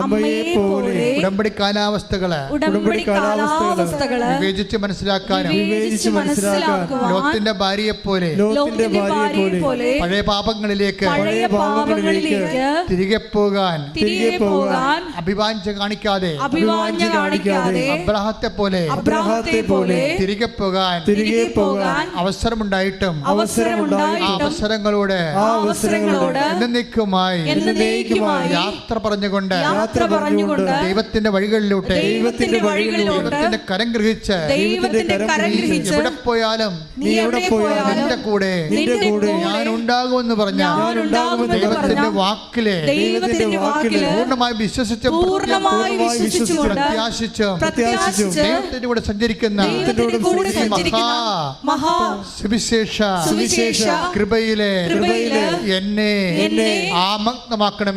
അമ്മയെ പോലെ ഉടമ്പടി കാലാവസ്ഥകള് വിവേചിച്ച് മനസ്സിലാക്കാനും ലോത്തിന്റെ ഭാര്യയെ പോലെ പഴയ പാപങ്ങളിലേക്ക് തിരികെ പോകാൻ അഭിവാഞ്ച കാണിക്കാതെ അബ്രാഹത്തെ പോലെ തിരികെ പോകാൻ അവസരമുണ്ടായിട്ടും അവസരങ്ങളോട് എന്നേക്കുമായി യാത്ര പറഞ്ഞുകൊണ്ട് ദൈവത്തിന്റെ വഴികളിലൂടെ ദൈവത്തിന്റെ കരം ഗ്രഹിച്ച് എവിടെ പോയാലും നിന്റെ കൂടെ ഞാൻ ഉണ്ടാകുമെന്ന് പറഞ്ഞ ദൈവത്തിന്റെ വാക്കിലെ പൂർണ്ണമായി വിശ്വസിച്ചും പ്രത്യാശിച്ചും ദൈവത്തിന്റെ കൂടെ സഞ്ചരിക്കുന്ന സുവിശേഷ കൃപയിലെ എന്നെ ആമഗ്നമാക്കണമേ.